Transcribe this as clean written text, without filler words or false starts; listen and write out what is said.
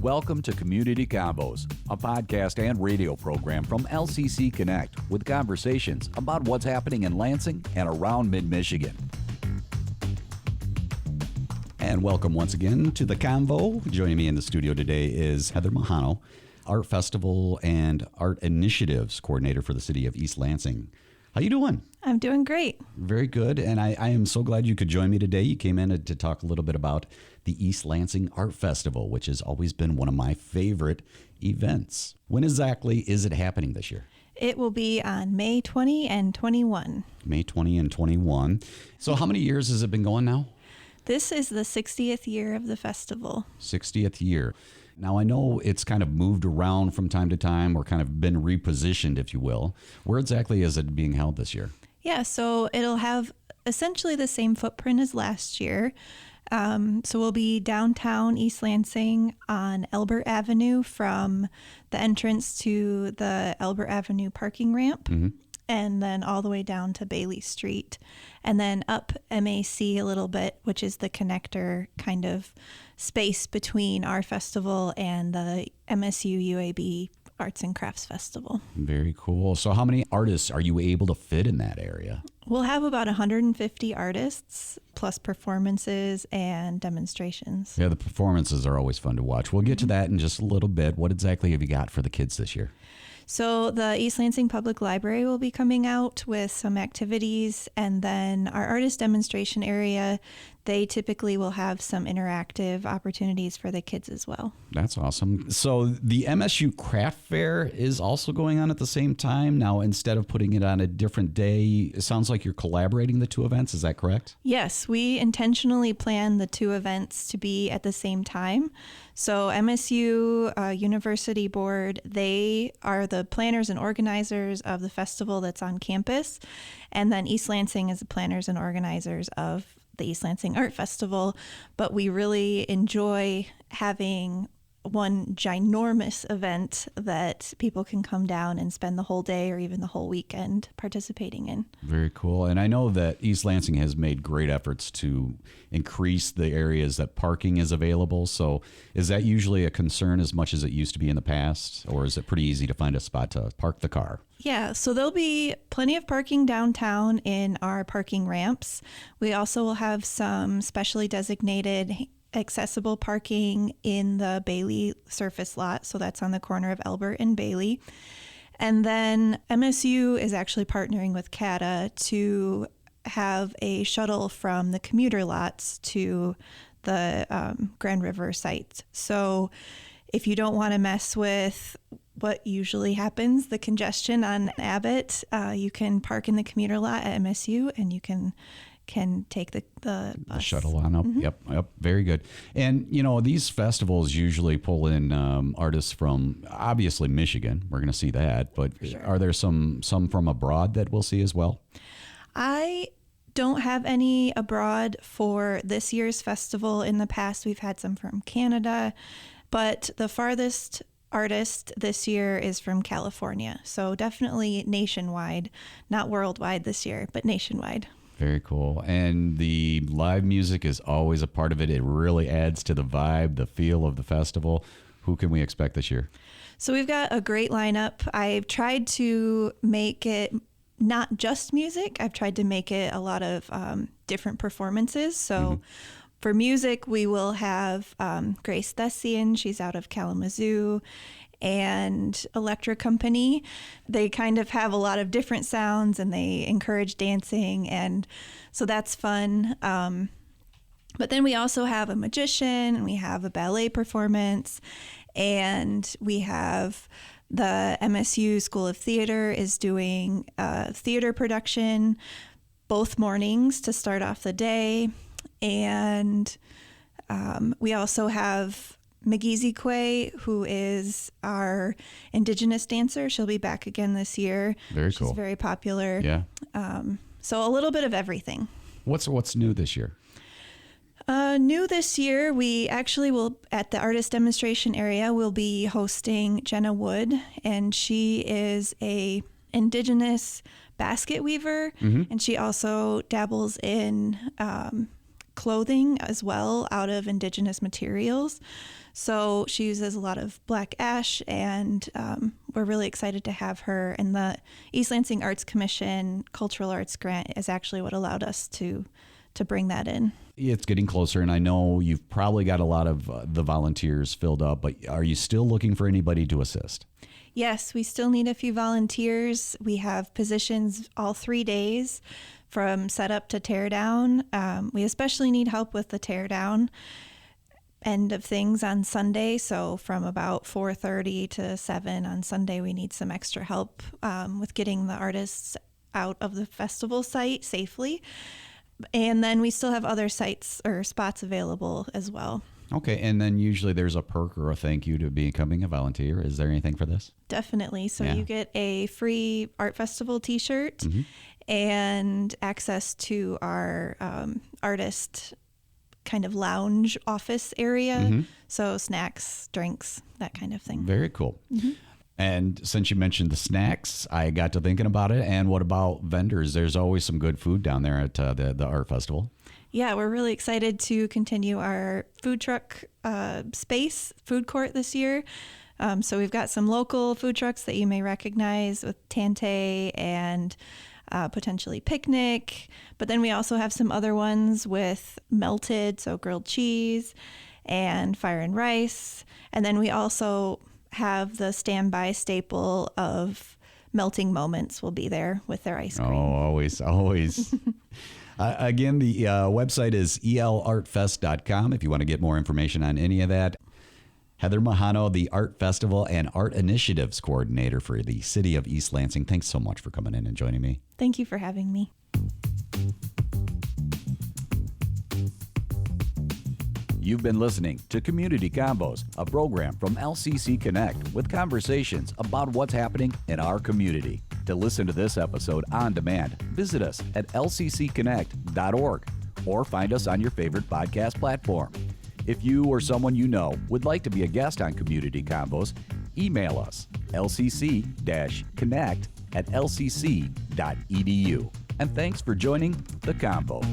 Welcome to Community Convos, a podcast and radio program from LCC Connect with conversations about what's happening in Lansing and around mid-Michigan. And welcome once again to the Convo. Joining me in the studio today is Heather Majano, Art Festival and Art Initiatives Coordinator for the City of East Lansing. How you doing? I'm doing great. Very good. And I am so glad you could join me today. You came in to talk a little bit about the East Lansing Art Festival, which has always been one of my favorite events. When exactly is it happening this year? It will be on May 20 and 21. May 20 and 21. So how many years has it been going now? This is the 60th year of the festival. 60th year. Now, I know it's kind of moved around from time to time or kind of been repositioned, if you will. Where exactly is it being held this year? Yeah, so it'll have essentially the same footprint as last year. So we'll be downtown East Lansing on Elbert Avenue from the entrance to the Elbert Avenue parking ramp. Mm-hmm. And then all the way down to Bailey Street, and then up MAC a little bit, which is the connector kind of space between our festival and the MSU UAB Arts and Crafts Festival. Very cool. So how many artists are you able to fit in that area? We'll have about 150 artists, plus performances and demonstrations. Yeah, the performances are always fun to watch. We'll get to that in just a little bit. What exactly have you got for the kids this year? So the East Lansing Public Library will be coming out with some activities, and then our artist demonstration area, they typically will have some interactive opportunities for the kids as well. That's awesome. So the MSU Craft Fair is also going on at the same time. Now, instead of putting it on a different day, it sounds like you're collaborating the two events. Is that correct? Yes, we intentionally plan the two events to be at the same time. So MSU University Board, they are the planners and organizers of the festival that's on campus. And then East Lansing is the planners and organizers of the East Lansing Art Festival. But we really enjoy having one ginormous event that people can come down and spend the whole day or even the whole weekend participating in. Very cool. And I know that East Lansing has made great efforts to increase the areas that parking is available. So is that usually a concern as much as it used to be in the past, or is it pretty easy to find a spot to park the car? Yeah, so there'll be plenty of parking downtown in our parking ramps. We also will have some specially designated accessible parking in the Bailey surface lot. So that's on the corner of Elbert and Bailey. And then MSU is actually partnering with CATA to have a shuttle from the commuter lots to the Grand River site. So if you don't want to mess with what usually happens, the congestion on Abbott, you can park in the commuter lot at MSU and you can take the bus. The shuttle on up. Mm-hmm. Yep. Very good. And, you know, these festivals usually pull in artists from, obviously, Michigan. We're going to see that. But sure. Are there some from abroad that we'll see as well? I don't have any abroad for this year's festival. In the past, we've had some from Canada. But the farthest artist this year is from California. So definitely nationwide. Not worldwide this year, but nationwide. Very cool. And the live music is always a part of it. It really adds to the vibe, the feel of the festival. Who can we expect this year? So we've got a great lineup. I've tried to make it not just music. I've tried to make it a lot of different performances. So for music, we will have Grace Thessian. She's out of Kalamazoo. And Electra Company. They kind of have a lot of different sounds and they encourage dancing, and so that's fun. But then we also have a magician and we have a ballet performance, and we have the MSU School of Theater is doing a theater production both mornings to start off the day. And we also have Megizikwe, who is our Indigenous dancer. She'll be back again this year. Very cool. She's very popular. Yeah. So a little bit of everything. What's new this year? New this year, we actually will, at the artist demonstration area, we'll be hosting Jenna Wood, and she is a Indigenous basket weaver, and she also dabbles in clothing as well out of indigenous materials. So she uses a lot of black ash, and we're really excited to have her. And the East Lansing Arts Commission Cultural Arts Grant is actually what allowed us to bring that in. It's getting closer, and I know you've probably got a lot of the volunteers filled up, but are you still looking for anybody to assist? Yes, we still need a few volunteers. We have positions all 3 days from setup to tear down. We especially need help with the tear down end of things on Sunday. So from about 4:30 to 7 on Sunday, we need some extra help with getting the artists out of the festival site safely. And then we still have other sites or spots available as well. Okay, and then usually there's a perk or a thank you to becoming a volunteer. Is there anything for this? Definitely. So Yeah. you get a free Art Festival t-shirt and access to our artist kind of lounge office area. So snacks, drinks, that kind of thing. Very cool. And since you mentioned the snacks, I got to thinking about it. And what about vendors? There's always some good food down there at the art festival. Yeah, we're really excited to continue our food truck food court this year. So we've got some local food trucks that you may recognize with Tante and potentially Picnic. But then we also have some other ones with melted, so grilled cheese and fire and rice. And then we also have the standby staple of Melting Moments will be there with their ice cream. Oh, always. Again, the website is elartfest.com if you want to get more information on any of that. Heather Majano, the Art Festival and Art Initiatives Coordinator for the City of East Lansing. Thanks so much for coming in and joining me. Thank you for having me. You've been listening to Community Convos, a program from LCC Connect with conversations about what's happening in our community. To listen to this episode on demand, visit us at lccconnect.org or find us on your favorite podcast platform. If you or someone you know would like to be a guest on Community Convos, email us lcc-connect@lcc.edu. And thanks for joining the Convo.